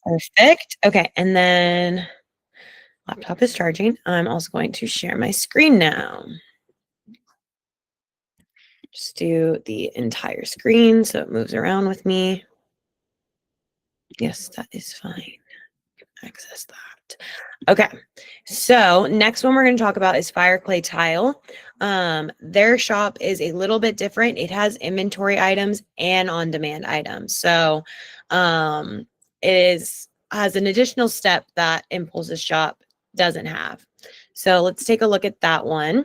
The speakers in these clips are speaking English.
Perfect. Okay, and then laptop is charging. I'm also going to share my screen now. Just do the entire screen so it moves around with me. Yes, that is fine. Access that. Okay, so next one we're going to talk about is Fire Clay Tile. Their shop is a little bit different. It has inventory items and on-demand items. So it has an additional step that Impulse's shop doesn't have. So let's take a look at that one.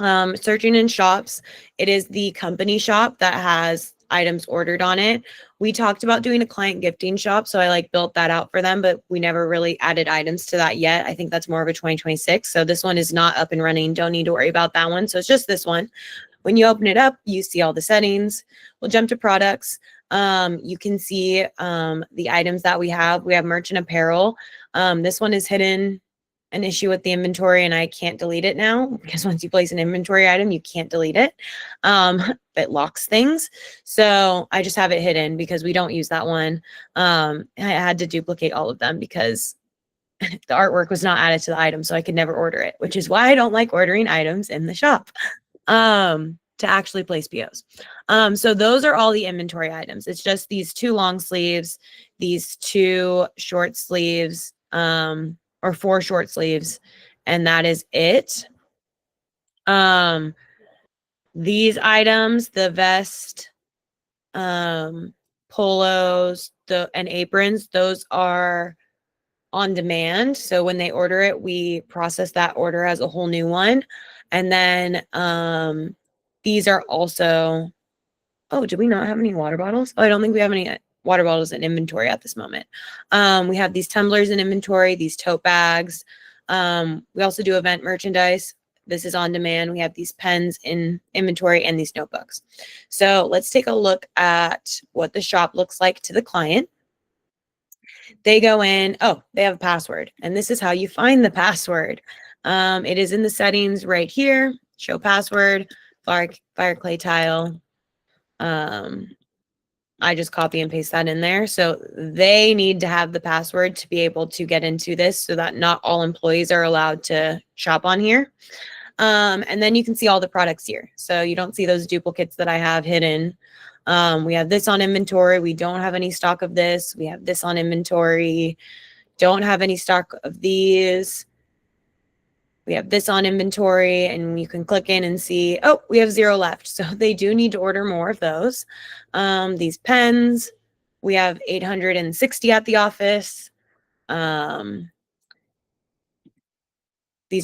Searching in shops, it is the company shop that has items ordered on it. We talked about doing a client gifting shop, so I like built that out for them, but we never really added items to that yet. I think that's more of a 2026. So this one is not up and running. Don't need to worry about that one. So it's just this one. When you open it up, you see all the settings. We'll jump to products. You can see the items that we have. We have merch and apparel. This one is hidden, an issue with the inventory, and I can't delete it now because once you place an inventory item, you can't delete it. It locks things. So I just have it hidden because we don't use that one. I had to duplicate all of them because the artwork was not added to the item, so I could never order it, which is why I don't like ordering items in the shop to actually place POs. So those are all the inventory items. It's just these 2 long sleeves, these 2 short sleeves, or 4 short sleeves, and that is it. These items, the vest, polos, and aprons, those are on demand. So when they order it, we process that order as a whole new one. And then these are also, oh, do we not have any water bottles? Oh, I don't think we have any water bottles in inventory at this moment. We have these tumblers in inventory, these tote bags. We also do event merchandise. This is on demand. We have these pens in inventory and these notebooks. So let's take a look at what the shop looks like to the client. They go in, oh, they have a password, and this is how you find the password. It is in the settings right here, show password, fire clay tile. I just copy and paste that in there. So they need to have the password to be able to get into this so that not all employees are allowed to shop on here. And then you can see all the products here. So you don't see those duplicates that I have hidden. We have this on inventory. We don't have any stock of this. We have this on inventory. Don't have any stock of these. We have this on inventory, and you can click in and see, oh, we have 0 left. So they do need to order more of those. These pens, we have 860 at the office. These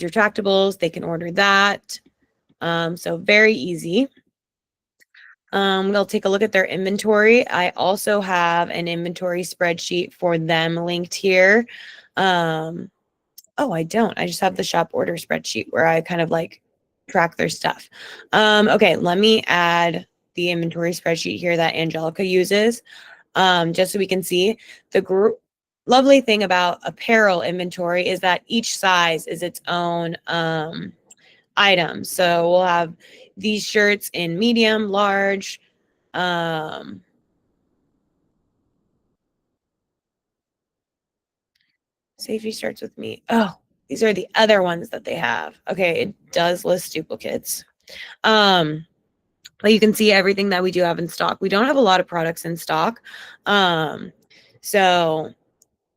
retractables, they can order that. So very easy. We'll take a look at their inventory. I also have an inventory spreadsheet for them linked here. Oh, I don't. I just have the shop order spreadsheet where I kind of like track their stuff. Okay, let me add the inventory spreadsheet here that Angelica uses, just so we can see. The lovely thing about apparel inventory is that each size is its own item. So we'll have these shirts in medium, large, safety starts with me. Oh, these are the other ones that they have. Okay, it does list duplicates. But you can see everything that we do have in stock. We don't have a lot of products in stock. So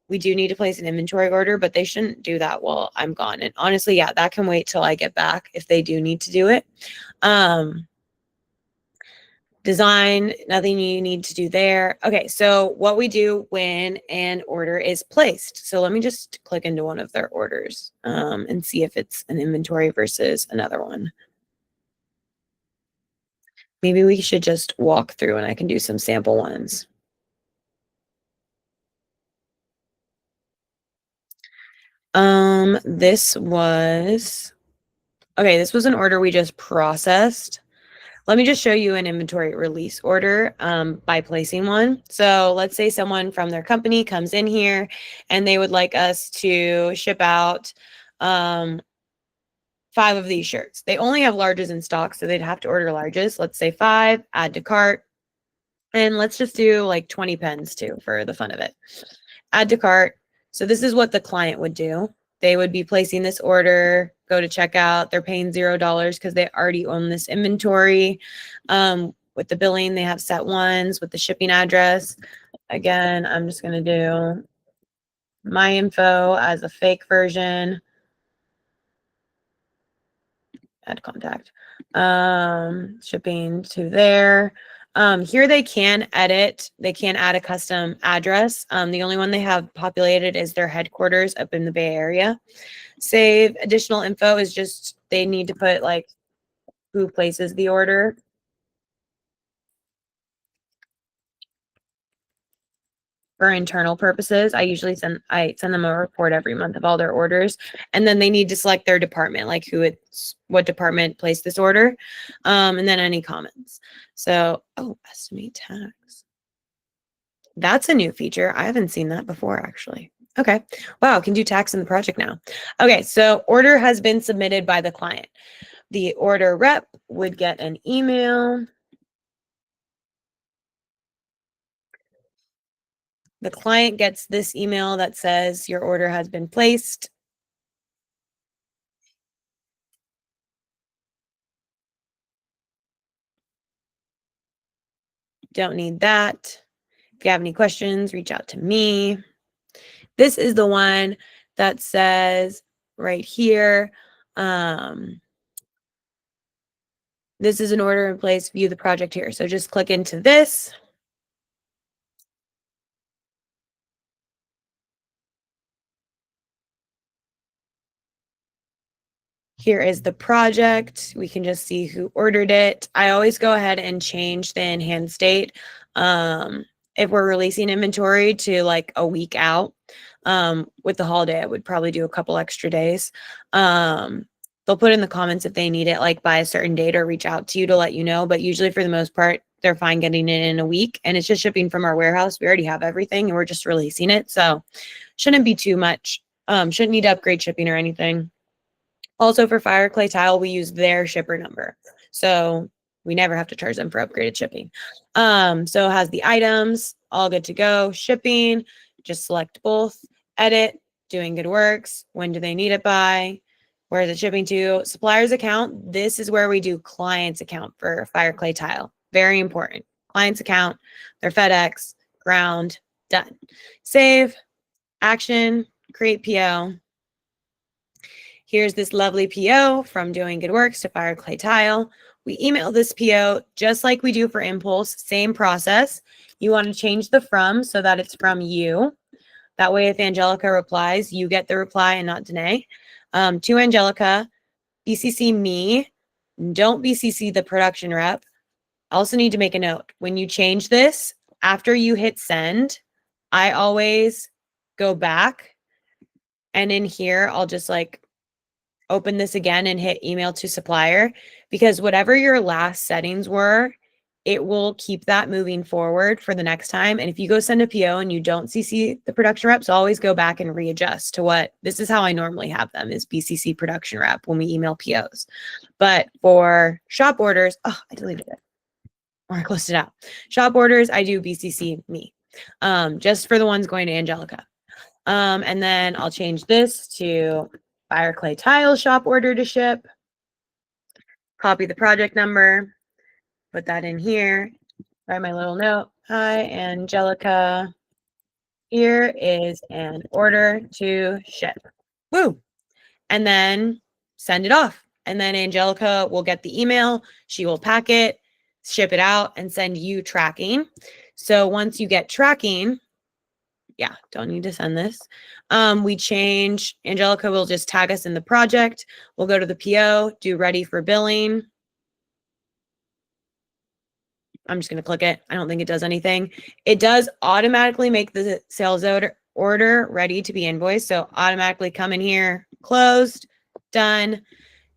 we do need to place an inventory order, but they shouldn't do that while I'm gone. And honestly, yeah, that can wait till I get back if they do need to do it. Design, nothing you need to do there. Okay, so what we do when an order is placed. So let me just click into one of their orders and see if it's an inventory versus another one. Maybe we should just walk through and I can do some sample ones. This was an order we just processed. Let me just show you an inventory release order by placing one. So let's say someone from their company comes in here and they would like us to ship out 5 of these shirts. They only have larges in stock, so they'd have to order larges. Let's say 5, add to cart. And let's just do like 20 pens too for the fun of it. add to cart. So this is what the client would do. They would be placing this order, go to checkout. They're paying $0 because they already own this inventory. With the billing, they have set ones with the shipping address. Again, I'm just going to do my info as a fake version. Add contact. Shipping to there. Here they can edit. They can add a custom address. The only one they have populated is their headquarters up in the Bay Area. Save additional info is just they need to put like who places the order. For internal purposes, I usually send them a report every month of all their orders, and then they need to select their department, like what department placed this order, and then any comments. So, estimate tax. That's a new feature. I haven't seen that before, actually. Okay. Wow, can do tax in the project now. Okay, so order has been submitted by the client. The order rep would get an email. The client gets this email that says your order has been placed. Don't need that. If you have any questions, reach out to me. This is the one that says right here, this is an order in place, view the project here. So just click into this. Here is the project. We can just see who ordered it. I always go ahead and change the enhanced date. If we're releasing inventory to like a week out, with the holiday, I would probably do a couple extra days. They'll put in the comments if they need it like by a certain date or reach out to you to let you know. But usually for the most part, they're fine getting it in a week, and it's just shipping from our warehouse. We already have everything and we're just releasing it. So shouldn't be too much. Shouldn't need to upgrade shipping or anything. Also for Fire Clay Tile, we use their shipper number. So we never have to charge them for upgraded shipping. So it has the items, all good to go. Shipping, just select both. Edit, doing good works. When do they need it by? Where is it shipping to? Supplier's account. This is where we do client's account for Fire Clay Tile. Very important. Client's account, their FedEx, ground, done. Save, action, create PO. Here's this lovely PO from Doing Good Works to Fire Clay Tile. We email this PO just like we do for Impulse, same process. You want to change the from so that it's from you. That way, if Angelica replies, you get the reply and not Danae. To Angelica, BCC me. Don't BCC the production rep. I also need to make a note. When you change this, after you hit send, I always go back. And in here, I'll just like open this again and hit email to supplier, because whatever your last settings were, it will keep that moving forward for the next time. And if you go send a PO and you don't CC the production reps, always go back and readjust to what, this is how I normally have them, is BCC production rep when we email POs. But for shop orders, I deleted it or I closed it out. Shop orders, I do BCC me, just for the ones going to Angelica. And then I'll change this to Fire Clay Tile shop order to ship. Copy the project number, put that in here, write my little note. Hi, Angelica. Here is an order to ship. Woo! And then send it off. And then Angelica will get the email. She will pack it, ship it out, and send you tracking. So once you get tracking, yeah, don't need to send this. We change, Angelica will just tag us in the project. We'll go to the PO, do ready for billing. I'm just going to click it. I don't think it does anything. It does automatically make the sales order ready to be invoiced. So automatically come in here, closed, done,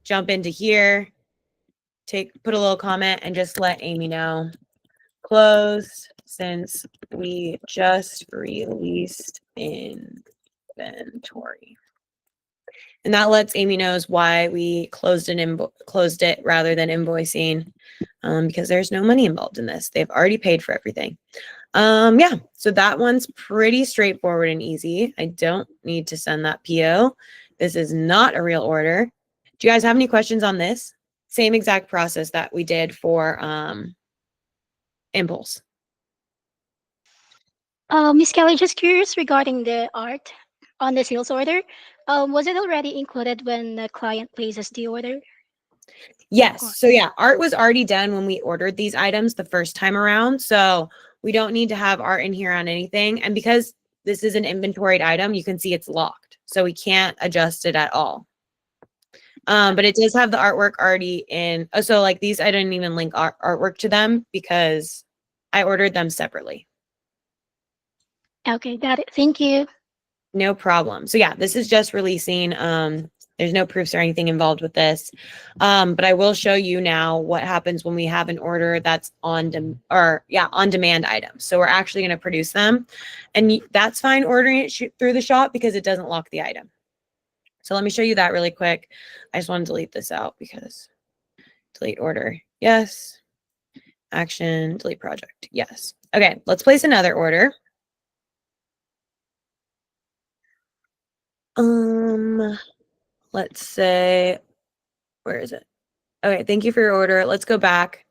jump into here, put a little comment and just let Amy know. Closed since we just released inventory. And that lets Amy knows why we closed it rather than invoicing, because there's no money involved in this. They've already paid for everything. Yeah, so that one's pretty straightforward and easy. I don't need to send that PO. This is not a real order. Do you guys have any questions on this? Same exact process that we did for Impulse. Miss Kelly, just curious regarding the art on the sales order. Was it already included when the client places the order? Yes. So yeah, art was already done when we ordered these items the first time around. So we don't need to have art in here on anything. And because this is an inventoried item, you can see it's locked. So we can't adjust it at all. But it does have the artwork already in. Oh, so like these, I didn't even link artwork to them because I ordered them separately. Okay, got it. Thank you. No problem. So yeah, this is just releasing. There's no proofs or anything involved with this. But I will show you now what happens when we have an order that's on demand items. So we're actually going to produce them, and that's fine ordering it through the shop because it doesn't lock the item. So let me show you that really quick. I just want to delete this out because delete order. Yes. Action, delete project. Yes. Okay, let's place another order. Let's say, where is it? Okay, thank you for your order. Let's go back,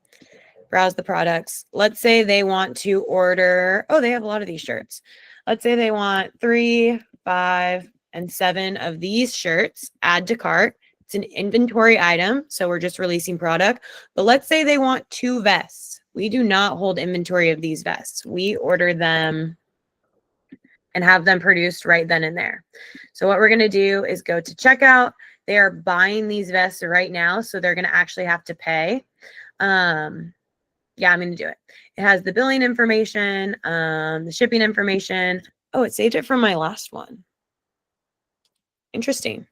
browse the products. Let's say they want to order, oh, they have a lot of these shirts. Let's say they want 3, 5, and 7 of these shirts, add to cart. It's an inventory item, so we're just releasing product. But let's say they want 2 vests. We do not hold inventory of these vests. We order them and have them produced right then and there. So what we're going to do is go to checkout. They are buying these vests right now, so they're going to actually have to pay. Yeah, I'm going to do it. It has the billing information, the shipping information. Oh, it saved it from my last one. Interesting.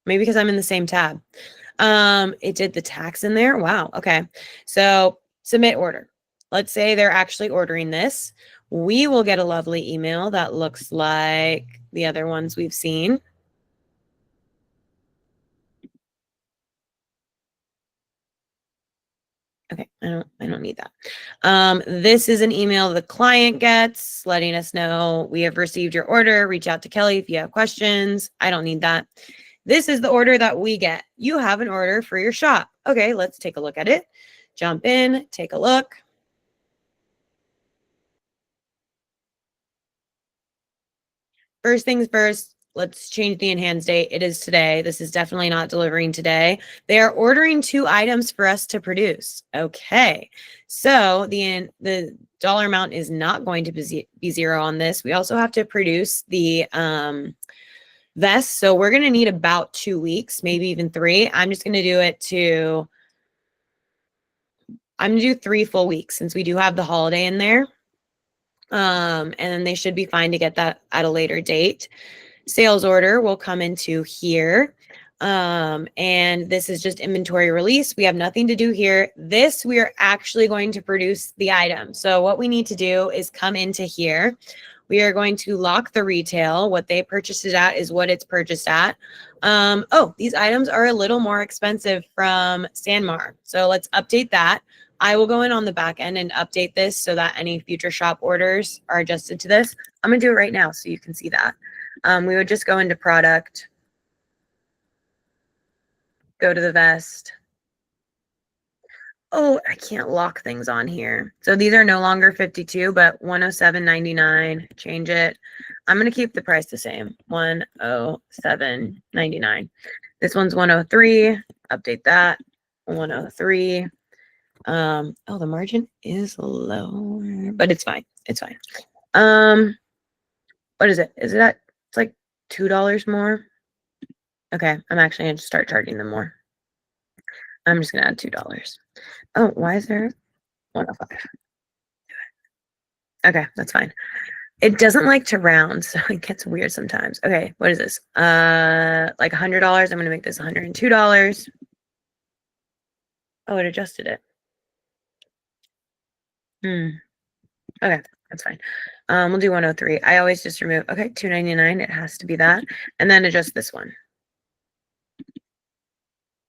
Maybe because I'm in the same tab. It did the tax in there. Wow. Okay. So submit order. Let's say they're actually ordering this. We will get a lovely email that looks like the other ones we've seen. Okay, I don't need that. This is an email the client gets letting us know we have received your order. Reach out to Kelly if you have questions. I don't need that. This is the order that we get. You have an order for your shop. Okay, let's take a look at it. Jump in, take a look. First things first, let's change the enhanced date. It is today. This is definitely not delivering today. They are ordering 2 items for us to produce. Okay. So the dollar amount is not going to be 0 on this. We also have to produce the vest. So we're going to need about 2 weeks, maybe even 3. I'm just going to do it to I'm going to do 3 full weeks since we do have the holiday in there. And then they should be fine to get that at a later date. Sales order will come into here. And this is just inventory release. We have nothing to do here. This, we are actually going to produce the item. So what we need to do is come into here. We are going to lock the retail. What they purchased it at is what it's purchased at. Oh, these items are a little more expensive from Sanmar. So let's update that. I will go in on the back end and update this so that any future shop orders are adjusted to this. I'm going to do it right now so you can see that. We would just go into product, go to the vest. Oh, I can't lock things on here. So these are no longer 52, but 107.99. Change it. I'm going to keep the price the same, 107.99. This one's 103. Update that. 103. Oh, the margin is lower, but it's fine. It's fine. What is it? Is it at, it's like $2 more? Okay, I'm actually going to start charging them more. I'm just going to add $2. Oh, why is there 105? Okay, that's fine. It doesn't like to round, so it gets weird sometimes. Okay, what is this? Like $100. I'm going to make this $102. Oh, it adjusted it. Okay, that's fine. We'll do 103. I always just remove, okay, $2.99. It has to be that. And then adjust this one.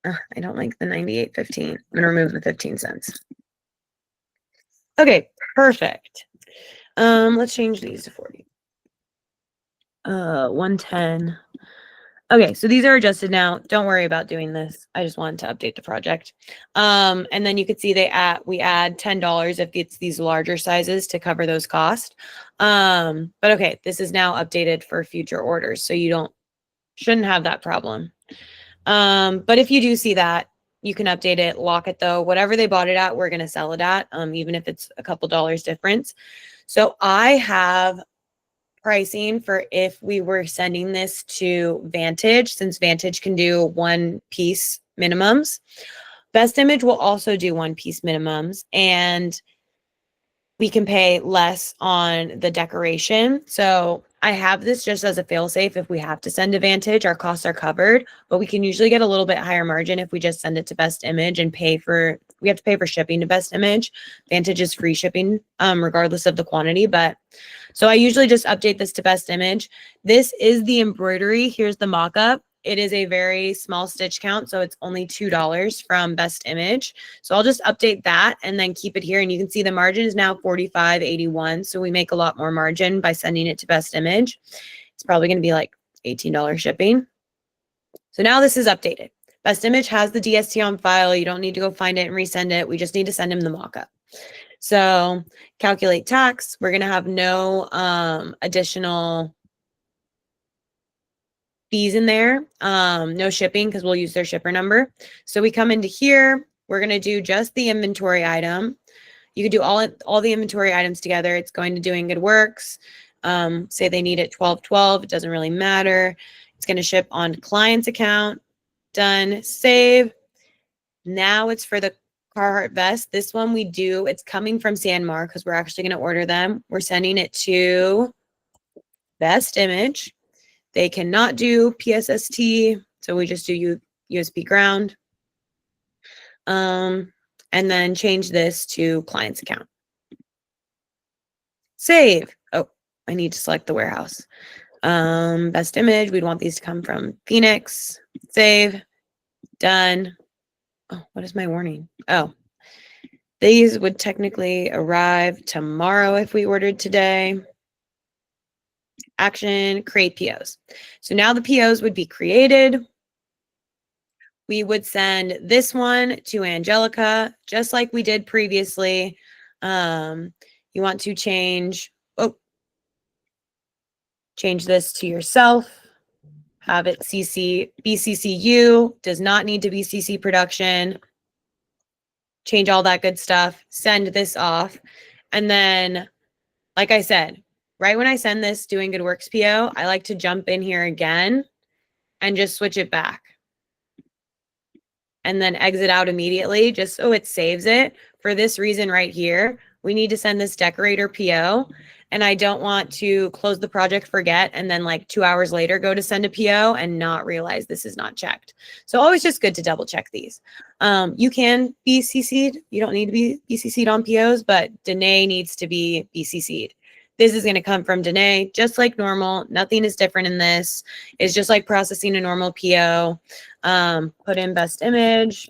I don't like the 98.15. I'm gonna remove the 15 cents. Okay, perfect. Let's change these to 40. 110. Okay, so these are adjusted now. Don't worry about doing this. I just wanted to update the project. And then you could see we add $10 if it's these larger sizes to cover those costs. But okay, this is now updated for future orders, so you shouldn't have that problem. But if you do see that, you can update it, lock it though. Whatever they bought it at, we're gonna sell it at, even if it's a couple dollars difference. So I have pricing for if we were sending this to Vantage, since Vantage can do one piece minimums. Best Image will also do one piece minimums, and we can pay less on the decoration. So I have this just as a fail-safe. If we have to send to Vantage, our costs are covered, but we can usually get a little bit higher margin if we just send it to Best Image and we have to pay for shipping to Best Image. Vantage is free shipping, regardless of the quantity. But so I usually just update this to Best Image. This is the embroidery. Here's the mock-up. It is a very small stitch count, so it's only $2 from Best Image. So I'll just update that and then keep it here. And you can see the margin is now $45.81. So we make a lot more margin by sending it to Best Image. It's probably going to be like $18 shipping. So now this is updated. Best Image has the DST on file. You don't need to go find it and resend it. We just need to send him the mockup. So calculate tax. We're going to have no additional fees in there, no shipping because we'll use their shipper number. So we come into here, we're going to do just the inventory item. You could do all the inventory items together. It's going to Doing Good Works. Say they need it 12/12, it doesn't really matter. It's going to ship on client's account. Done, save. Now it's for the Carhartt vest. This one it's coming from Sanmar because we're actually going to order them. We're sending it to Best Image. They cannot do PSST, so we just do USB ground. And then change this to client's account. Save. Oh, I need to select the warehouse. Best Image, we'd want these to come from Phoenix. Save. Done. Oh, what is my warning? Oh, these would technically arrive tomorrow if we ordered today. Action, create POs. So now the POs would be created. We would send this one to Angelica, just like we did previously. You want to change this to yourself. Have it BCCU, does not need to be CC production. Change all that good stuff. Send this off. And then, like I said, right when I send this Doing Good Works PO, I like to jump in here again and just switch it back. And then exit out immediately just so it saves it. For this reason right here, we need to send this decorator PO, and I don't want to close the project, forget, and then like 2 hours later go to send a PO and not realize this is not checked. So always just good to double check these. You can be CC'd. You don't need to be BCC'd on POs, but Danae needs to be BCC'd. This is going to come from Danae, just like normal. Nothing is different in this. It's just like processing a normal PO. Put in Best Image,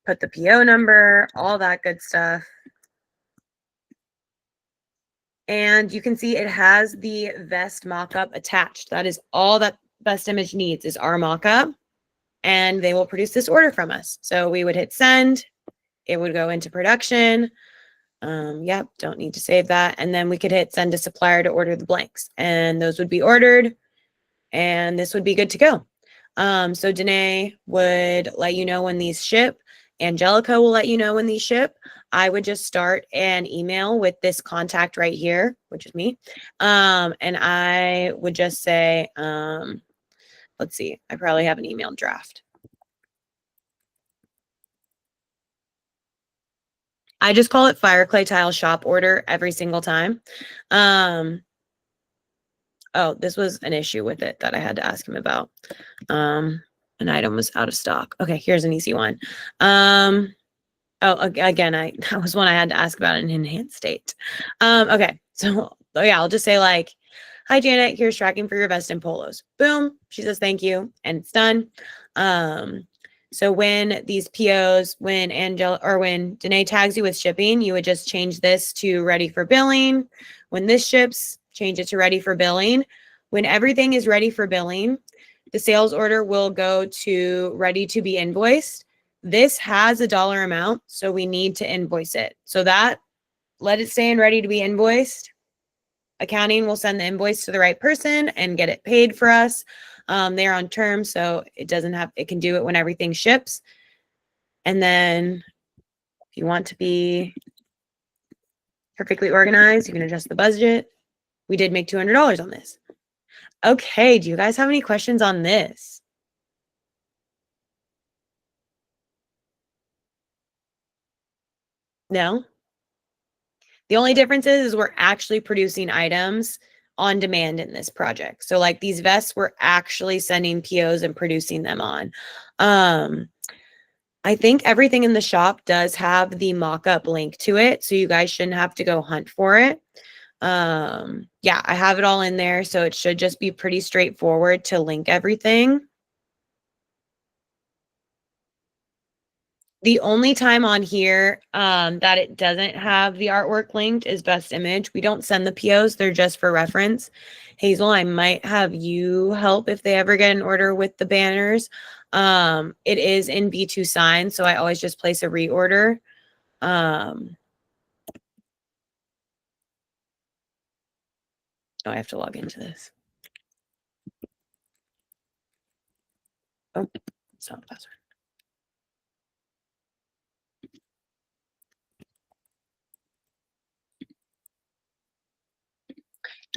put the PO number, all that good stuff. And you can see it has the vest mockup attached. That is all that Best Image needs is our mockup, and they will produce this order from us. So we would hit send. It would go into production. Yep, don't need to save that. And then we could hit send to supplier to order the blanks, and those would be ordered, and this would be good to go. So Danae would let you know when these ship. Angelica will let you know when these ship. I would just start an email with this contact right here, which is me. And I would just say, let's see, I probably have an email draft. I just call it Fire Clay Tile shop order every single time. Oh, this was an issue with it that I had to ask him about. An item was out of stock. Okay, here's an easy one. Oh, again, that was one I had to ask about in enhanced state. Okay, so yeah, I'll just say like, hi Janet, here's tracking for your vest and polos. Boom, she says thank you, and it's done. So when these POs, when Danae tags you with shipping, you would just change this to ready for billing. When this ships, change it to ready for billing. When everything is ready for billing, the sales order will go to ready to be invoiced. This has a dollar amount, so we need to invoice it. So that, let it stay in ready to be invoiced. Accounting will send the invoice to the right person and get it paid for us. They're on terms, so it can do it when everything ships. And then if you want to be perfectly organized, you can adjust the budget. We did make $200 on this. Okay, do you guys have any questions on this? No? The only difference is we're actually producing items on demand in this project. So like these vests, we're actually sending POs and producing them on. I think everything in the shop does have the mock-up link to it, so you guys shouldn't have to go hunt for it. Yeah, I have it all in there, so it should just be pretty straightforward to link everything. The only time on here that it doesn't have the artwork linked is Best Image. We don't send the POs, they're just for reference. Hazel, I might have you help if they ever get an order with the banners. It is in B2 Sign, so I always just place a reorder. Oh, I have to log into this. Oh, it's not the password.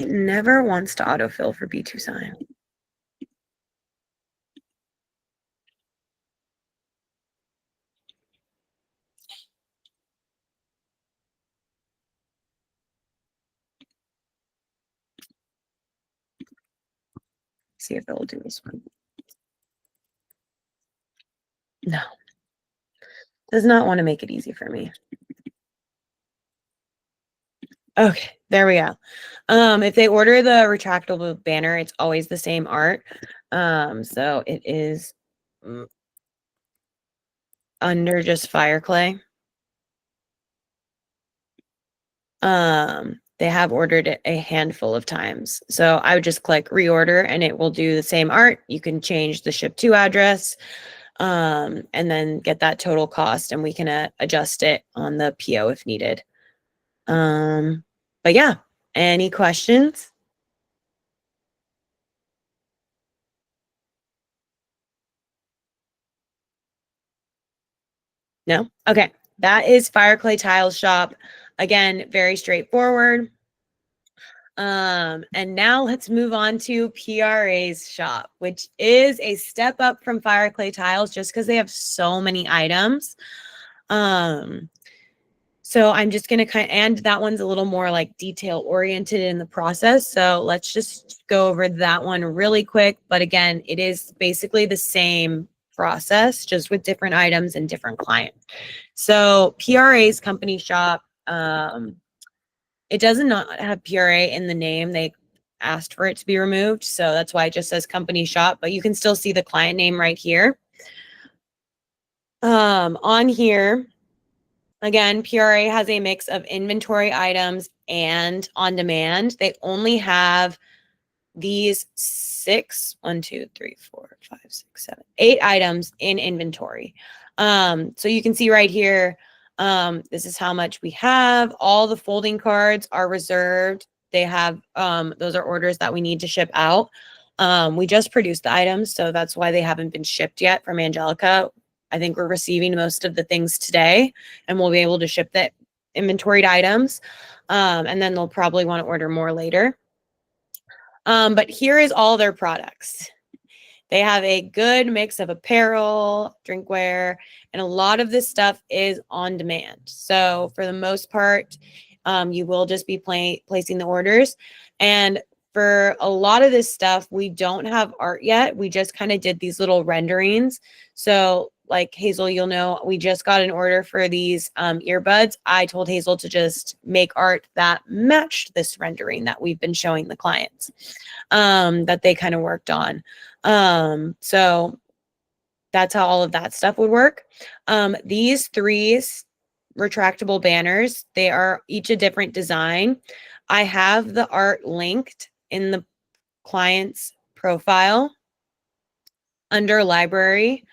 It never wants to autofill for B2 Sign. See if it will do this one. No. Does not want to make it easy for me. Okay, there we go. If they order the retractable banner, it's always the same art. So it is under just fire clay. They have ordered it a handful of times. So I would just click reorder and it will do the same art. You can change the ship to address and then get that total cost and we can adjust it on the PO if needed. But yeah, any questions? No? Okay. That is Fire Clay Tiles Shop. Again, very straightforward. And now let's move on to PRA's shop, which is a step up from Fire Clay Tiles just because they have so many items. So I'm just going to and that one's a little more like detail oriented in the process. So let's just go over that one really quick. But again, it is basically the same process, just with different items and different clients. So PRA's company shop, it does not have PRA in the name. They asked for it to be removed. So that's why it just says company shop, but you can still see the client name right here. On here, again, PRA has a mix of inventory items and on demand. They only have these 8 items in inventory. So you can see right here, this is how much we have. All the folding cards are reserved. They have, those are orders that we need to ship out. We just produced the items, so that's why they haven't been shipped yet from Angelica. I think we're receiving most of the things today and we'll be able to ship the inventoried items. And then they'll probably want to order more later. But here is all their products. They have a good mix of apparel, drinkware, and a lot of this stuff is on demand. So for the most part, you will just be placing the orders. And for a lot of this stuff, we don't have art yet. We just kind of did these little renderings. So like Hazel, you'll know, we just got an order for these earbuds. I told Hazel to just make art that matched this rendering that we've been showing the clients that they kind of worked on. So that's how all of that stuff would work. These three retractable banners, they are each a different design. I have the art linked in the client's profile under library,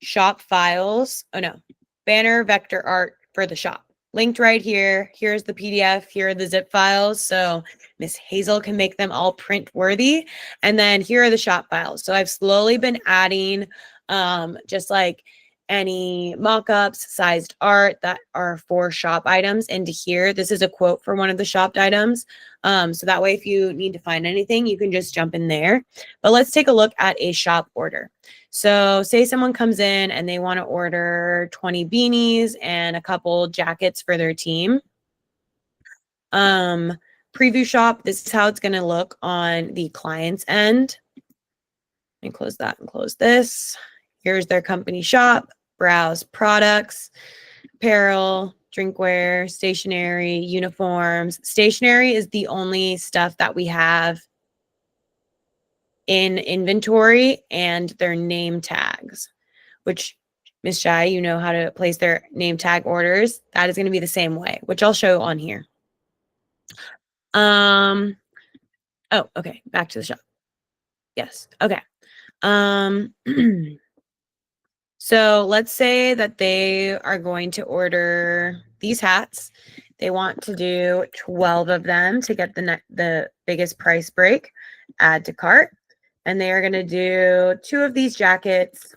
shop files. Oh no, banner vector art for the shop. Linked right here. Here's the PDF. Here are the zip files. So Miss Hazel can make them all print worthy. And then here are the shop files. So I've slowly been adding just like any mock-ups, sized art that are for shop items into here. This is a quote for one of the shopped items. So that way, if you need to find anything, you can just jump in there. But let's take a look at a shop order. So say someone comes in and they want to order 20 beanies and a couple jackets for their team. Preview shop, this is how it's going to look on the client's end. Let me close that and close this. Here's their company shop, browse products, apparel, drinkware, stationery, uniforms. Stationery is the only stuff that we have in inventory and their name tags, which Miss Shy, you know how to place their name tag orders. That is going to be the same way, which I'll show on here. Oh, okay. Back to the shop. Yes. Okay. So let's say that they are going to order these hats. They want to do 12 of them to get the biggest price break. Add to cart. And they are going to do 2 of these jackets.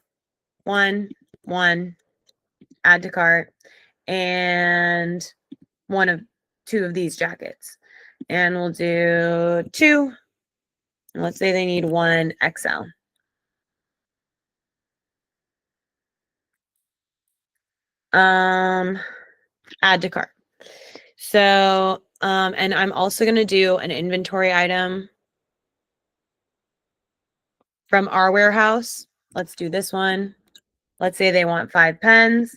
One, add to cart, and 2 of these jackets. And we'll do 2. And let's say they need 1 XL. Add to cart. So, and I'm also going to do an inventory item from our warehouse. Let's do this one. Let's say they want 5 pens.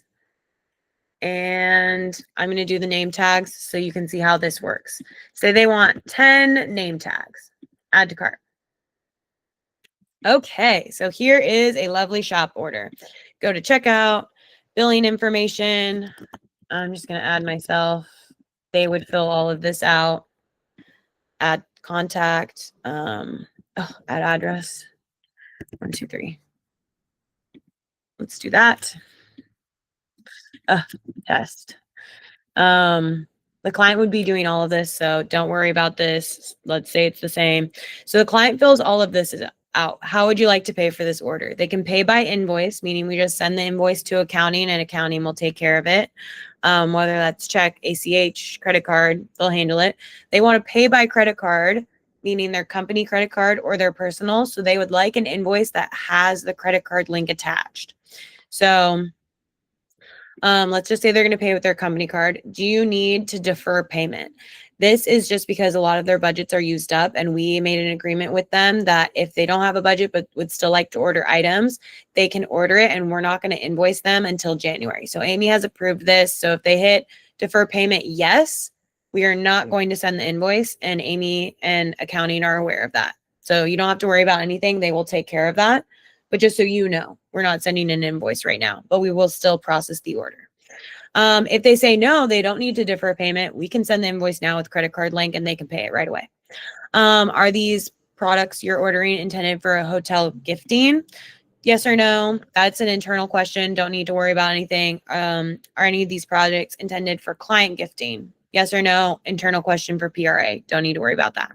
And I'm going to do the name tags so you can see how this works. Say they want 10 name tags. Add to cart. Okay, so here is a lovely shop order. Go to checkout, billing information. I'm just going to add myself. They would fill all of this out. Add contact. Add address. 1, 2, 3. Let's do that. Test. The client would be doing all of this, so don't worry about this. Let's say it's the same. So the client fills all of this out. How would you like to pay for this order? They can pay by invoice, meaning we just send the invoice to accounting and accounting will take care of it. Whether that's check, ACH, credit card, they'll handle it. They want to pay by credit card, meaning their company credit card or their personal. So they would like an invoice that has the credit card link attached. So let's just say they're going to pay with their company card. Do you need to defer payment? This is just because a lot of their budgets are used up, and we made an agreement with them that if they don't have a budget but would still like to order items, they can order it, and we're not going to invoice them until January. So Amy has approved this. So if they hit defer payment, yes, we are not going to send the invoice, and Amy and accounting are aware of that. So you don't have to worry about anything. They will take care of that. But just so you know, we're not sending an invoice right now, but we will still process the order. If they say no, they don't need to defer payment, we can send the invoice now with credit card link and they can pay it right away. Are these products you're ordering intended for a hotel gifting? Yes or no? That's an internal question. Don't need to worry about anything. Are any of these projects intended for client gifting? Yes or no? Internal question for PRA. Don't need to worry about that.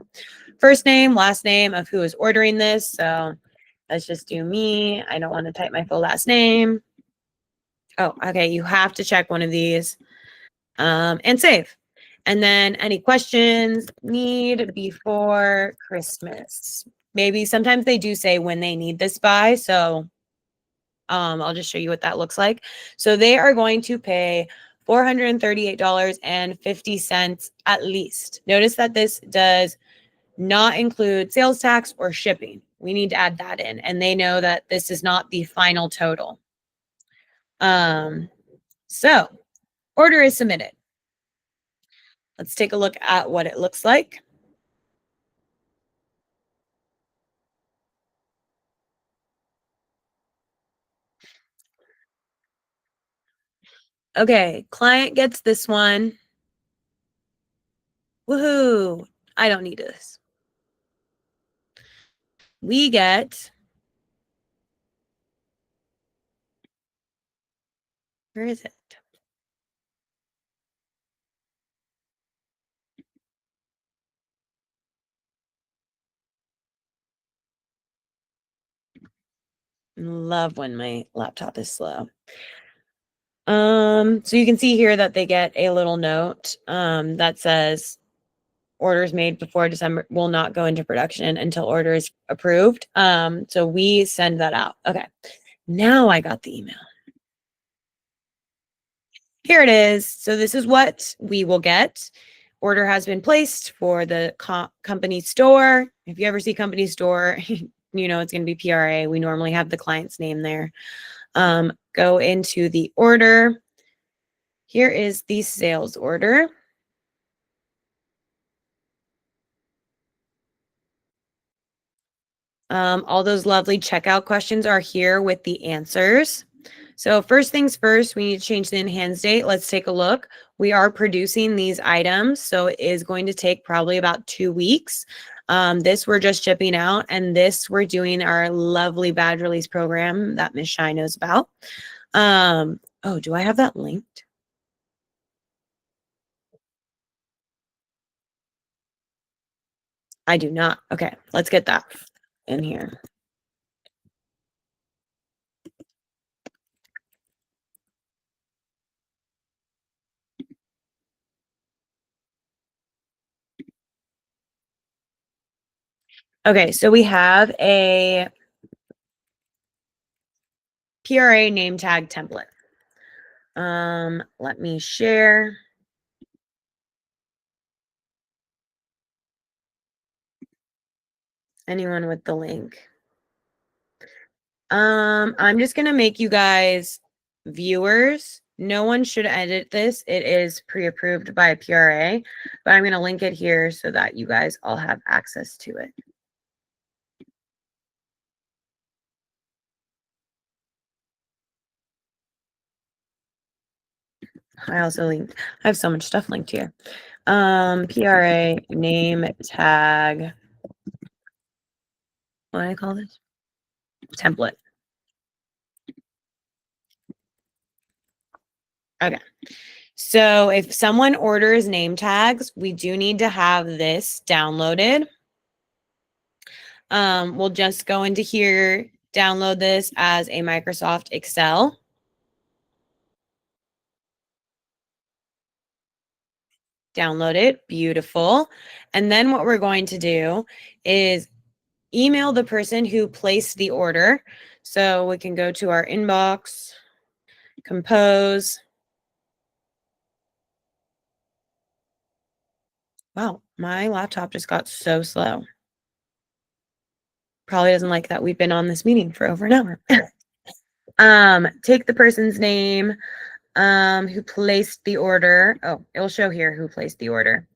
First name, last name of who is ordering this. So let's just do me. I don't want to type my full last name. Oh, okay. You have to check one of these and save. And then any questions need before Christmas. Maybe sometimes they do say when they need this by. So I'll just show you what that looks like. So they are going to pay $438.50 at least. Notice that this does not include sales tax or shipping. We need to add that in, and they know that this is not the final total. So order is submitted. Let's take a look at what it looks like. Okay, client gets this one. Woohoo! I don't need this. We get, where is it? Love when my laptop is slow. So you can see here that they get a little note that says orders made before December will not go into production until order is approved. So we send that out. Okay. Now I got the email. Here it is. So this is what we will get. Order has been placed for the company store. If you ever see company store, you know it's going to be PRA. We normally have the client's name there. Go into the order. Here is the sales order. All those lovely checkout questions are here with the answers. So first things first, we need to change the in-hands date. Let's take a look. We are producing these items, so it is going to take probably about 2 weeks. This we're just shipping out, and this we're doing our lovely badge release program that Ms. Shai knows about. Oh, do I have that linked? I do not. Okay, let's get that in here. Okay, so we have a PRA name tag template. Let me share. Anyone with the link? I'm just gonna make you guys viewers. No one should edit this. It is pre-approved by a PRA, but I'm gonna link it here so that you guys all have access to it. I also linked, I have so much stuff linked here. PRA name tag. What do I call this? Template. Okay. So if someone orders name tags, we do need to have this downloaded. We'll just go into here, download this as a Microsoft Excel. Download it. Beautiful. And then what we're going to do is email the person who placed the order. So we can go to our inbox, compose. Wow, my laptop just got so slow. Probably doesn't like that we've been on this meeting for over an hour. Take the person's name, who placed the order. Oh, it'll show here who placed the order.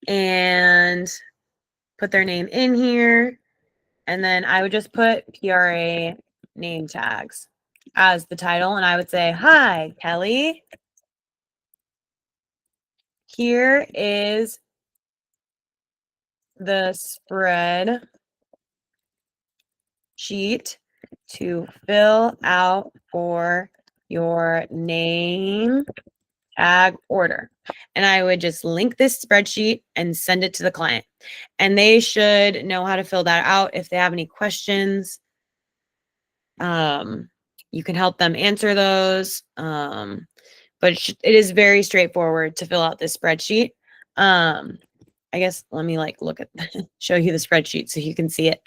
And put their name in here. And then I would just put PRA name tags as the title. And I would say, hi, Kelly. Here is the spread sheet to fill out for your name tag order. And I would just link this spreadsheet and send it to the client. And they should know how to fill that out. If they have any questions, you can help them answer those. But it is very straightforward to fill out this spreadsheet. I guess let me like look at show you the spreadsheet so you can see it.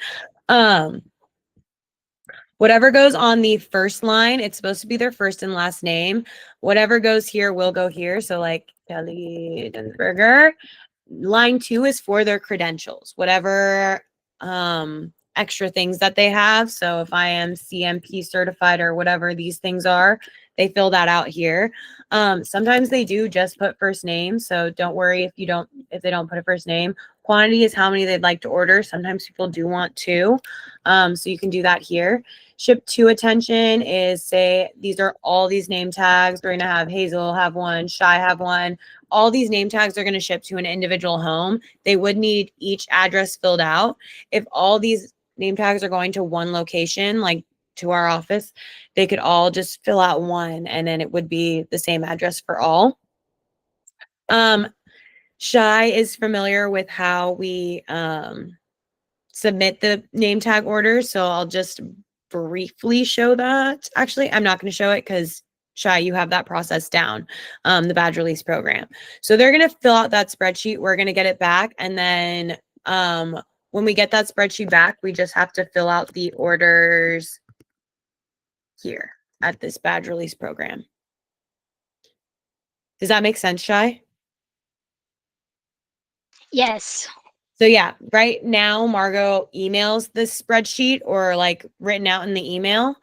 Whatever goes on the first line, it's supposed to be their first and last name. Whatever goes here will go here. So like Kelly Densberger. Line 2 is for their credentials, whatever extra things that they have. So if I am CMP certified or whatever these things are, they fill that out here. Sometimes they do just put first name. So don't worry if they don't put a first name. quantity is how many they'd like to order. Sometimes people do want two. So you can do that here. Ship to attention is, say these are all these name tags. We're going to have Hazel have one, Shy have one. All these name tags are going to ship to an individual home. They would need each address filled out. If all these name tags are going to one location, like to our office, they could all just fill out one and then it would be the same address for all. Shy is familiar with how we submit the name tag orders, so I'll just briefly show that. Actually, I'm not going to show it because Shy, you have that process down, the badge release program. So they're going to fill out that spreadsheet. We're going to get it back. And then when we get that spreadsheet back, we just have to fill out the orders here at this badge release program. Does that make sense, Shy? Yes. So yeah, right now Margot emails this spreadsheet or like written out in the email.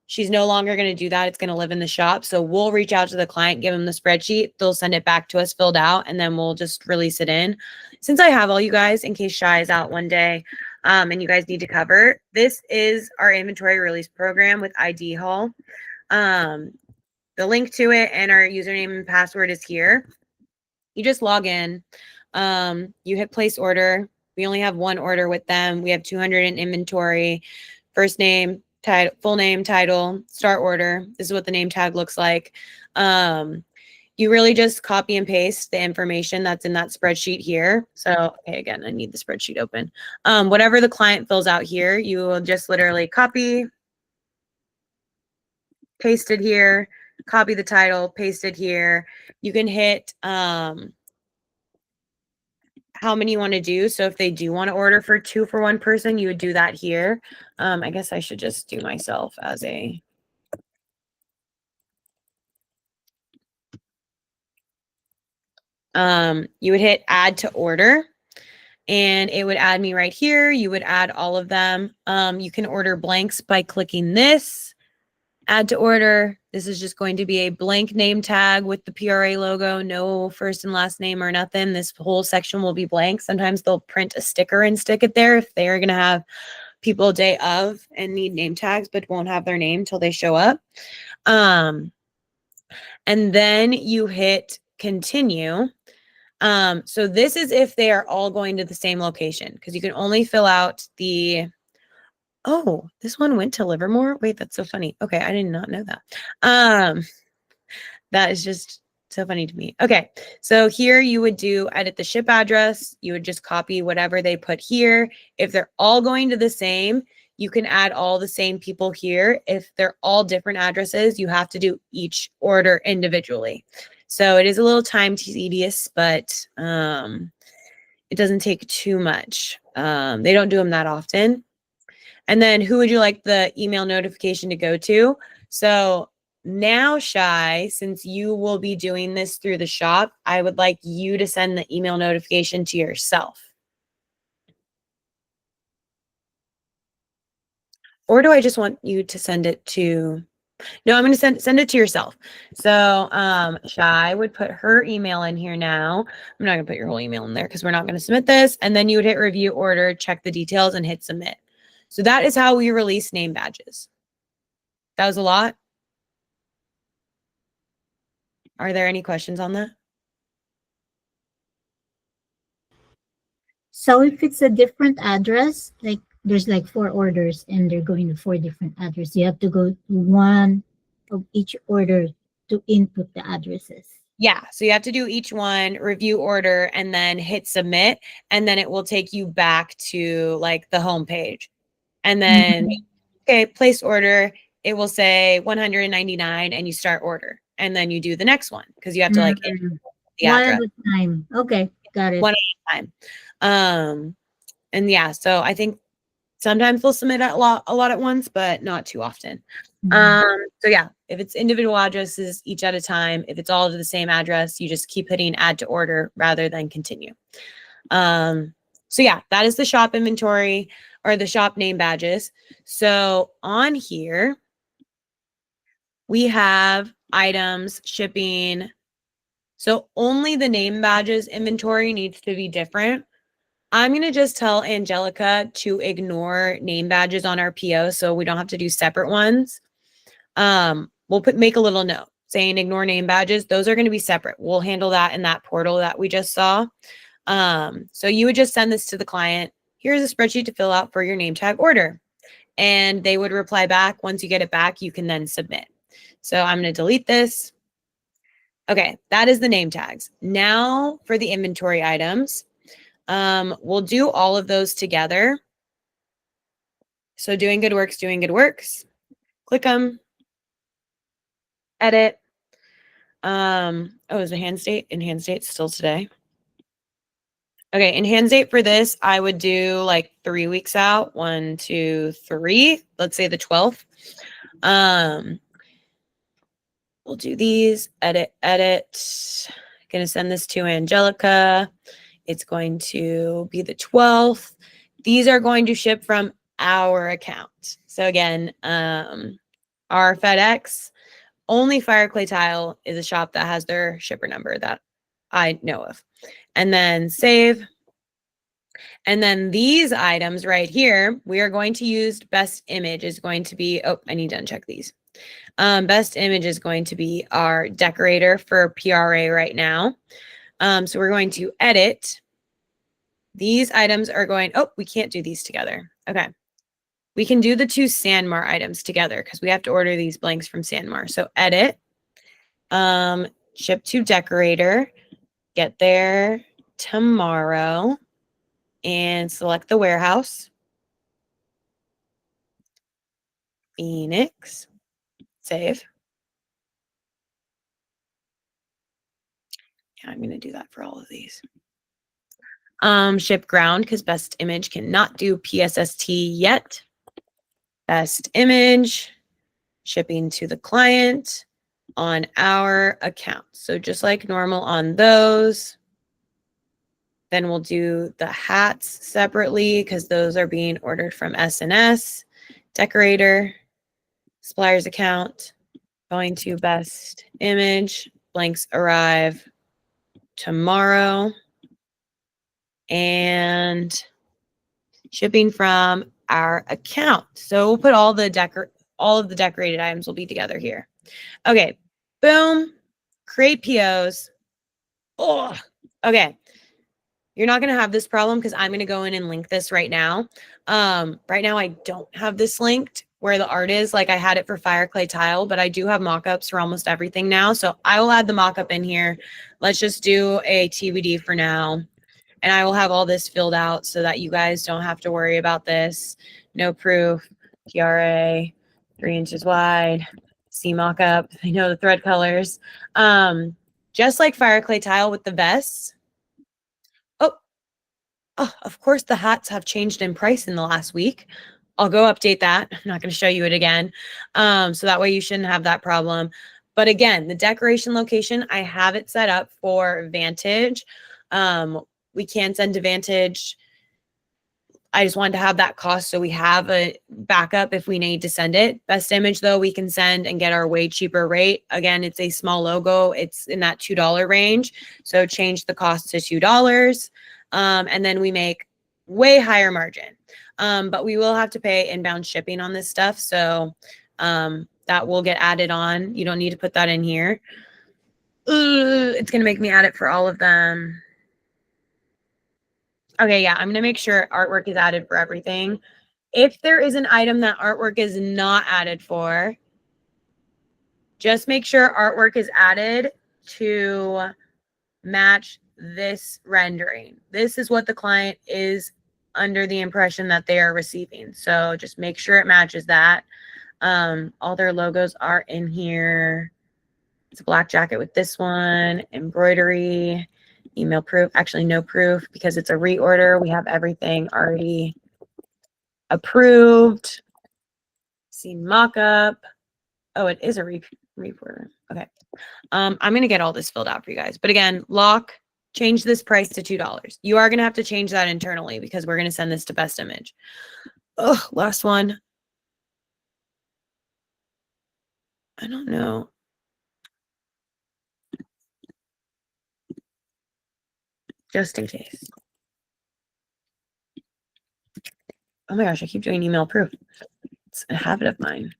She's no longer going to do that. It's going to live in the shop. So we'll reach out to the client, give them the spreadsheet. They'll send it back to us filled out, and then we'll just release it in. Since I have all you guys, in case Shy is out one day and you guys need to cover, this is our inventory release program with ID Hall. The link to it and our username and password is here. You just log in. You hit place order. We only have one order with them. We have 200 in inventory. First name, title, full name, title, start order. This is what the name tag looks like. You really just copy and paste the information that's in that spreadsheet here. So, okay, again, I need the spreadsheet open. Whatever the client fills out here, you will just literally copy, paste it here, copy the title, paste it here. You can hit how many you want to do. So if they do want to order for 2 for 1 person, you would do that here. I guess I should just do myself as a you would hit add to order and it would add me right here. You would add all of them. You can order blanks by clicking this, add to order. This is just going to be a blank name tag with the PRA logo, no first and last name or nothing. This whole section will be blank. Sometimes they'll print a sticker and stick it there if they're going to have people day of and need name tags, but won't have their name till they show up. And then you hit continue. So this is if they are all going to the same location, because you can only fill out the, oh, this one went to Livermore. Wait, that's so funny. Okay, I did not know that. That is just so funny to me. Okay, so here you would do edit the ship address. You would just copy whatever they put here. If they're all going to the same, you can add all the same people here. If they're all different addresses, you have to do each order individually. So it is a little time tedious, but it doesn't take too much. They don't do them that often. And then who would you like the email notification to go to? So now, Shy, since you will be doing this through the shop, I would like you to send the email notification to yourself. Or do I just want you to send it to, no, I'm going to send it to yourself. So Shy would put her email in here now. I'm not going to put your whole email in there because we're not going to submit this. And then you would hit review order, check the details, and hit submit. So that is how we release name badges. That was a lot. Are there any questions on that? So if it's a different address, like there's like 4 orders and they're going to 4 different addresses, you have to go to one of each order to input the addresses. Yeah, so you have to do each one, review order, and then hit submit, and then it will take you back to like the home page. And then, okay, place order, it will say 199 and you start order. And then you do the next one because you have to like input the One address at a time. Okay, got it. one at a time. And yeah, so I think sometimes they'll submit a lot at once, but not too often. So yeah, if it's individual addresses each at a time, if it's all to the same address, you just keep hitting add to order rather than continue. So yeah, that is the shop inventory or the shop name badges. So on here, we have items, shipping, So only the name badges inventory needs to be different. I'm going to just tell Angelica to ignore name badges on our PO so we don't have to do separate ones. We'll make a little note saying ignore name badges. Those are going to be separate. We'll handle that in that portal that we just saw. So you would just send this to the client. Here's a spreadsheet to fill out for your name tag order. And they would reply back. Once you get it back, you can then submit. So I'm going to delete this. Okay, that is the name tags. Now for the inventory items, we'll do all of those together. So doing good works. Click them, edit. Oh, is the hand state? In hand state still today. Okay, in hand date for this, I would do like 3 weeks out. 1, 2, 3. Let's say the 12th. We'll do these, edit. Gonna send this to Angelica. It's going to be the 12th. These are going to ship from our account. So again, our FedEx, only Fire Clay Tile is a shop that has their shipper number that I know of. And then save. And then these items right here, we are going to use best image is going to be, oh, I need to uncheck these. Best image is going to be our decorator for PRA right now. So we're going to edit. These items are going, oh, we can't do these together. Okay. We can do the 2 Sanmar items together because we have to order these blanks from Sanmar. So edit, ship to decorator, get there tomorrow, and select the warehouse. Phoenix, save. Yeah, I'm going to do that for all of these. Ship ground because best image cannot do PSST yet. Best image, shipping to the client on our account. So just like normal on those. Then we'll do the hats separately because those are being ordered from S&S. Decorator, suppliers account, going to best image, blanks arrive tomorrow. And shipping from our account. So we'll put all of the decorated items will be together here. Okay, boom, create POs. Oh, okay. You're not going to have this problem because I'm going to go in and link this right now. Right now, I don't have this linked where the art is. Like I had it for Fire Clay Tile, but I do have mock-ups for almost everything now. So I will add the mock-up in here. Let's just do a TBD for now. And I will have all this filled out so that you guys don't have to worry about this. No proof, PRA, 3 inches wide, see mock-up. I know the thread colors. Just like Fire Clay Tile with the vests. Oh, of course, the hats have changed in price in the last week. I'll go update that. I'm not going to show you it again. So that way you shouldn't have that problem. But again, the decoration location, I have it set up for Vantage. We can send to Vantage. I just wanted to have that cost so we have a backup if we need to send it. Best image, though, we can send and get our way cheaper rate. Again, it's a small logo. It's in that $2 range. So change the cost to $2. And then we make way higher margin. But we will have to pay inbound shipping on this stuff. So that will get added on. You don't need to put that in here. It's going to make me add it for all of them. Okay, yeah, I'm going to make sure artwork is added for everything. If there is an item that artwork is not added for, just make sure artwork is added to match this rendering. This is what the client is under the impression that they are receiving. So just make sure it matches that. All their logos are in here. It's a black jacket with this one, embroidery, email proof. Actually, no proof because it's a reorder. We have everything already approved. See mock-up. Oh, it is a reorder. Okay. I'm going to get all this filled out for you guys. But again, lock, change this price to $2. You are going to have to change that internally because we're going to send this to best image. Oh, last one. I don't know. just in case. Oh my gosh, I keep doing email proof. It's a habit of mine.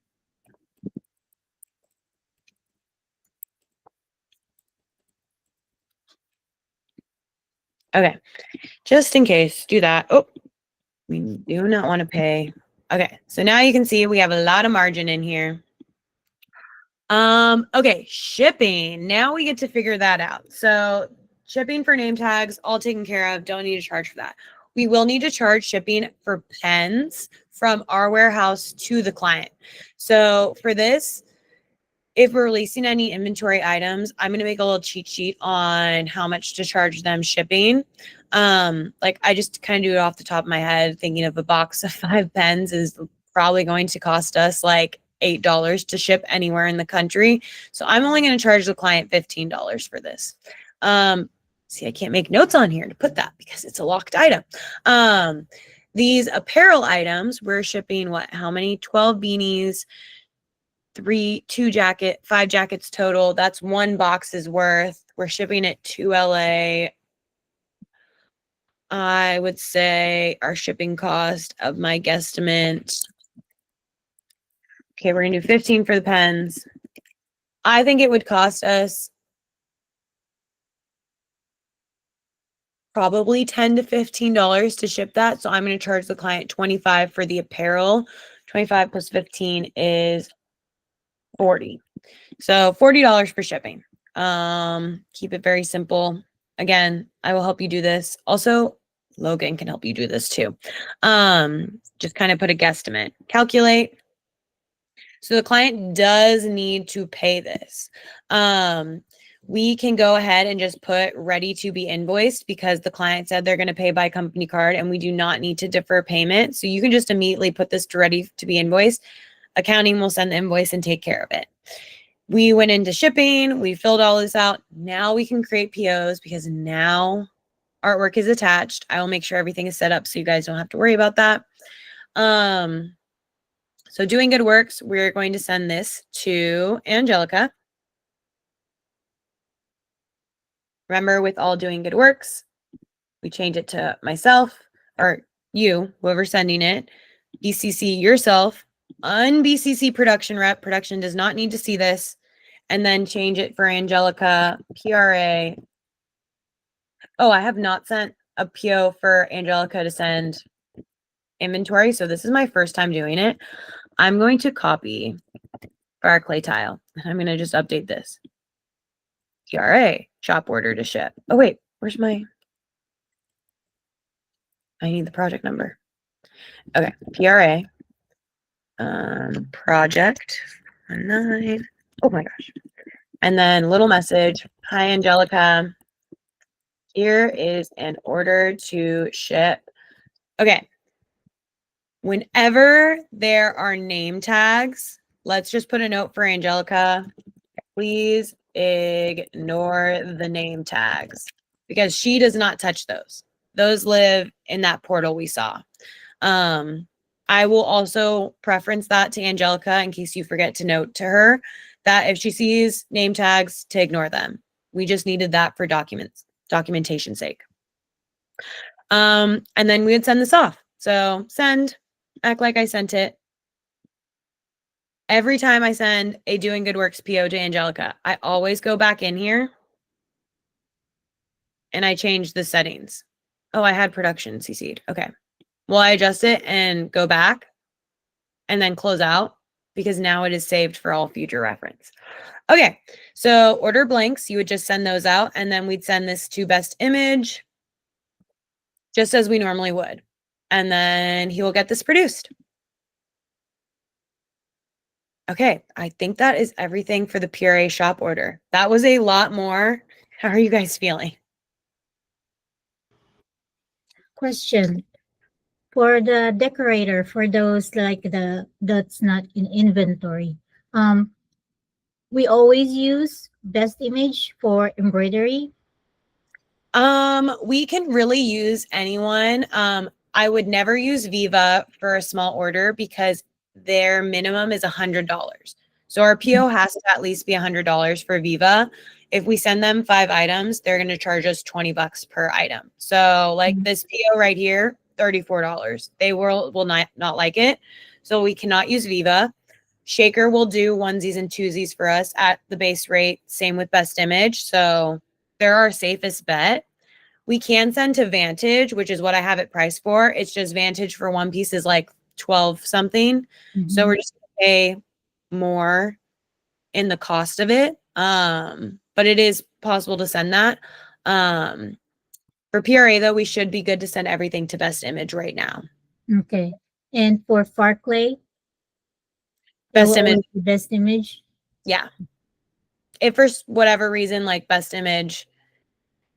Okay, just in case, do that. Oh, we do not want to pay. Okay, so now you can see we have a lot of margin in here. Okay, shipping. Now we get to figure that out. So shipping for name tags, all taken care of. Don't need to charge for that. We will need to charge shipping for pens from our warehouse to the client. So for this, if we're releasing any inventory items, I'm going to make a little cheat sheet on how much to charge them shipping. Like I just kind of do it off the top of my head, thinking of a box of 5 pens is probably going to cost us like $8 to ship anywhere in the country. So I'm only going to charge the client $15 for this. See, I can't make notes on here to put that because it's a locked item. These apparel items, we're shipping what? How many? 12 beanies, 5 jackets total. That's 1 box's worth. We're shipping it to LA. I would say our shipping cost of my guesstimate. Okay, we're gonna do 15 for the pens. I think it would cost us probably $10 to $15 to ship that. So I'm gonna charge the client 25 for the apparel. 25 plus 15 is 40. So $40 for shipping. Keep it very simple. Again, I will help you do this. Also, Logan can help you do this too. Just kind of put a guesstimate. Calculate. So the client does need to pay this. We can go ahead and just put ready to be invoiced because the client said they're going to pay by company card and we do not need to defer payment. So you can just immediately put this to ready to be invoiced. Accounting will send the invoice and take care of it. We went into shipping. We filled all this out. Now we can create POs because now artwork is attached. I will make sure everything is set up so you guys don't have to worry about that. So Doing Good Works, we're going to send this to Angelica. Remember, with all Doing Good Works, we change it to myself or you, whoever's sending it. BCC yourself, un-BCC production rep. Production does not need to see this. And then change it for Angelica, PRA. Oh, I have not sent a PO for Angelica to send inventory. So this is my first time doing it. I'm going to copy for our clay tile. And I'm going to just update this. PRA, shop order to ship. Oh, wait, where's my... I need the project number. Okay, PRA. Project 9. Oh my gosh. And then little message. Hi, Angelica. Here is an order to ship. Okay. Whenever there are name tags, let's just put a note for Angelica. Please ignore the name tags because she does not touch those. Those live in that portal we saw. I will also preference that to Angelica in case you forget to note to her that if she sees name tags, to ignore them. We just needed that for documentation sake. And then we would send this off. So send, act like I sent it. Every time I send a Doing Good Works PO to Angelica, I always go back in here and I change the settings. Oh, I had production CC'd. Okay. Well, I adjust it and go back and then close out because now it is saved for all future reference. Okay, so order blanks, you would just send those out and then we'd send this to Best Image just as we normally would. And then he will get this produced. Okay, I think that is everything for the PRA shop order. That was a lot more. How are you guys feeling? Question. For the decorator, for those like that's not in inventory, we always use Best Image for embroidery. We can really use anyone. I would never use Viva for a small order because their minimum is $100. So our PO has to at least be $100 for Viva. If we send them 5 items, they're going to charge us $20 per item. So like this PO right here, $34. They will not like it. So we cannot use Viva. Shaker will do onesies and twosies for us at the base rate. Same with Best Image. So they're our safest bet. We can send to Vantage, which is what I have it priced for. It's just Vantage for one piece is like 12 something. So we're just gonna pay more in the cost of it. But it is possible to send that. For PRA though, we should be good to send everything to Best Image right now. Okay. And for Farkley, Best Image. Best Image. Yeah. If for whatever reason, like Best Image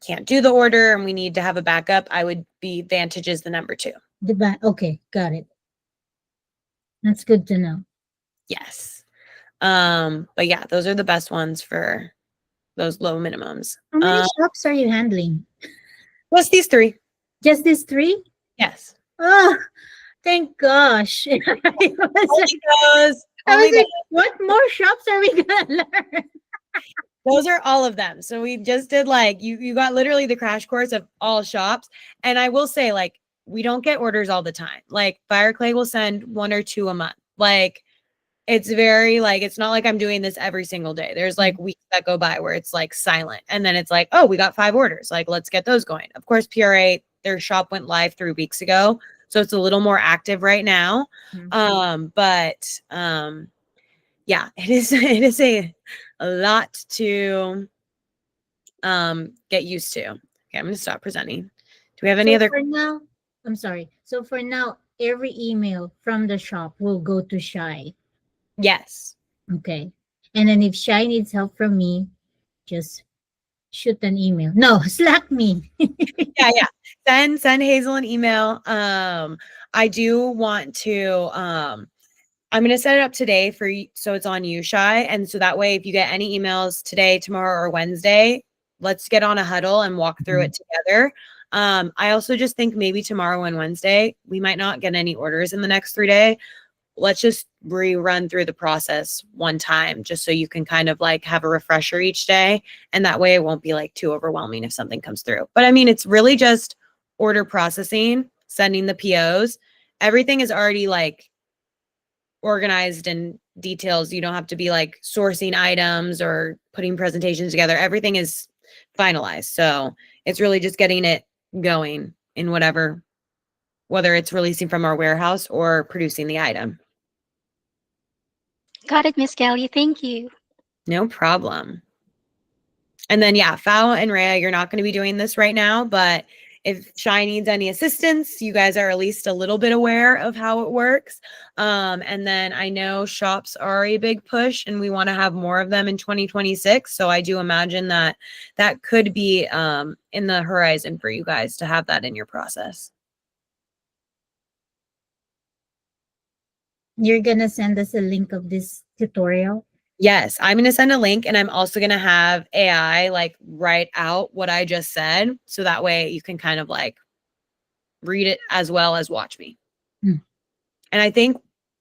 can't do the order and we need to have a backup, I would be Vantage is the number 2. Okay, got it. That's good to know. Yes. But yeah, those are the best ones for those low minimums. How many shops are you handling? What's these 3? Just these 3? Yes. Oh, thank gosh. I was like, what more shops are we gonna learn? Those are all of them. So we just did like you got literally the crash course of all shops. And I will say, like, we don't get orders all the time. Like Fireclay will send 1 or 2 a month. Like it's very like it's not like I'm doing this every single day. There's like weeks that go by where it's like silent. And then it's like, oh, we got 5 orders. Like, let's get those going. Of course, PRA, their shop went live 3 weeks ago. So it's a little more active right now. Yeah, it is a lot to get used to. Okay, I'm gonna stop presenting. Do we have any other for now? I'm sorry. So for now, every email from the shop will go to Shy. Yes. Okay. And then if Shy needs help from me, just shoot an email. No, Slack me. yeah. Send Hazel an email. I do want to I'm going to set it up today for you, so it's on you, Shy. And so that way, if you get any emails today, tomorrow, or Wednesday, let's get on a huddle and walk through it together. I also just think maybe tomorrow and Wednesday, we might not get any orders in the next 3 days. Let's just rerun through the process one time, just so you can kind of like have a refresher each day. And that way it won't be like too overwhelming if something comes through. But I mean, it's really just order processing, sending the POs. Everything is already like organized and details. You don't have to be like sourcing items or putting presentations together. Everything is finalized. So it's really just getting it going in whatever, whether it's releasing from our warehouse or producing the item. Got it, Miss Kelly. Thank you. No problem. And then, yeah, Fao and Rhea, you're not going to be doing this right now, but if Shy needs any assistance, you guys are at least a little bit aware of how it works. And then I know shops are a big push and we want to have more of them in 2026. So I do imagine that that could be in the horizon for you guys to have that in your process. You're going to send us a link of this tutorial? Yes, I'm going to send a link and I'm also going to have AI like write out what I just said. So that way you can kind of like read it as well as watch me. And I think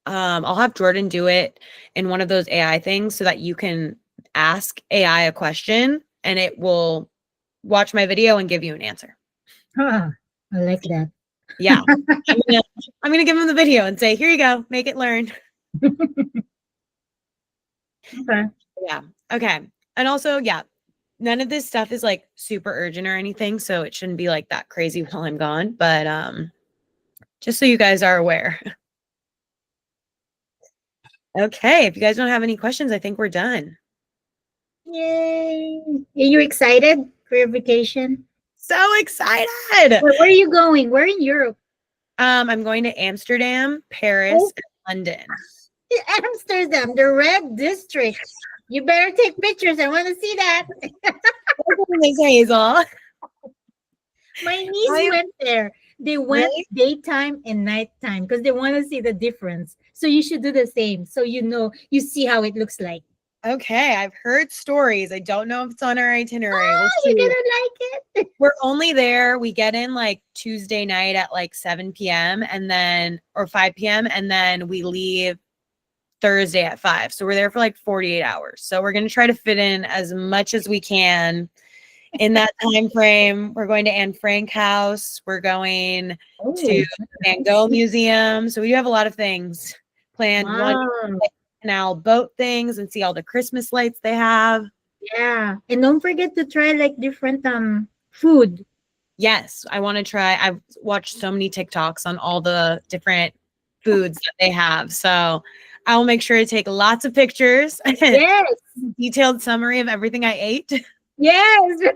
I'll have Jordan do it in one of those AI things so that you can ask AI a question and it will watch my video and give you an answer. I like that. Yeah. I'm gonna give him the video and say, here you go, make it learn. Okay. Yeah. Okay. And also, yeah, none of this stuff is like super urgent or anything. So it shouldn't be like that crazy while I'm gone. But just so you guys are aware. Okay. If you guys don't have any questions, I think we're done. Yay. Are you excited for your vacation? So excited. Where are you going? Where in Europe? I'm going to Amsterdam, Paris, and London. Amsterdam, the red district. You better take pictures. I want to see that. Miss Hazel. My niece went there. They went daytime and nighttime because they want to see the difference. So you should do the same. So you see how it looks like. Okay, I've heard stories. I don't know if it's on our itinerary. Oh, We'll you're see. gonna like it. We're only there. We get in like Tuesday night at like 7 p.m. and then or 5 p.m. and then we leave Thursday at 5. So we're there for like 48 hours. So we're going to try to fit in as much as we can in that time frame. We're going to Anne Frank House. We're going Oh, to Van Gogh Museum. So we do have a lot of things planned. We want to wow. do canal boat things and see all the Christmas lights they have. Yeah. And don't forget to try like different food. Yes, I want to try. I've watched so many TikToks on all the different foods that they have. So I will make sure to take lots of pictures, Yes. detailed summary of everything I ate. Yes.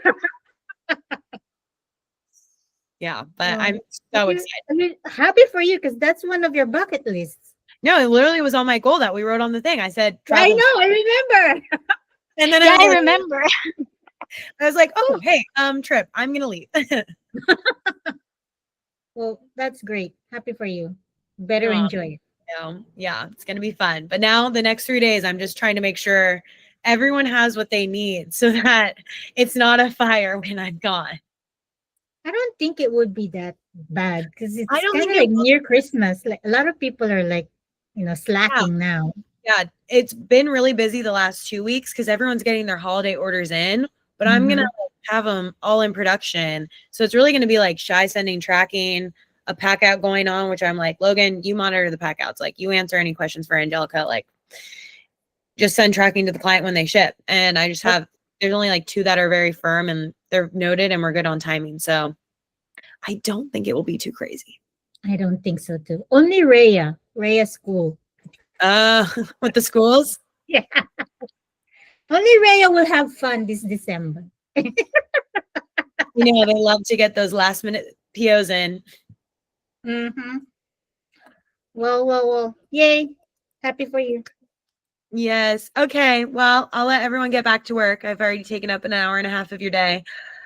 Yeah, but Wow. I'm so You- excited. I mean, happy for you because that's one of your bucket lists. No, it literally was on my goal that we wrote on the thing. I said I travel, know. I remember. and then Yeah, I I remember. was like, oh, hey, trip, I'm gonna leave. Well, that's great. Happy for you. Better Oh, enjoy it. yeah, it's gonna be fun. But now the next 3 days, I'm just trying to make sure everyone has what they need so that it's not a fire when I'm gone. I don't think it would be that bad because I it's don't kind think of it like will. near Christmas. Like a lot of people are like, slacking now. Yeah, it's been really busy the last 2 weeks because everyone's getting their holiday orders in, but I'm gonna have them all in production. So it's really gonna be like Shy sending tracking, a pack out going on, which I'm like, Logan, you monitor the pack outs. Like you answer any questions for Angelica, like just send tracking to the client when they ship. And I just have there's only like 2 that are very firm and they're noted and we're good on timing. So I don't think it will be too crazy. I don't think so too. Only Rhea school. With the schools. Yeah. Only Rhea will have fun this December. You know, they love to get those last minute POs in. Mm-hmm. Well. Yay. Happy for you. Yes. Okay. Well, I'll let everyone get back to work. I've already taken up an hour and a half of your day.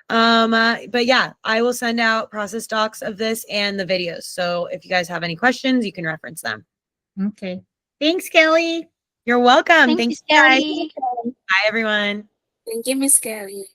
But yeah, I will send out process docs of this and the videos. So if you guys have any questions, you can reference them. Okay. Thanks, Kelly. You're welcome. Thank you, Thanks, guys. Skelly. Bye, everyone. Thank you, Miss Kelly.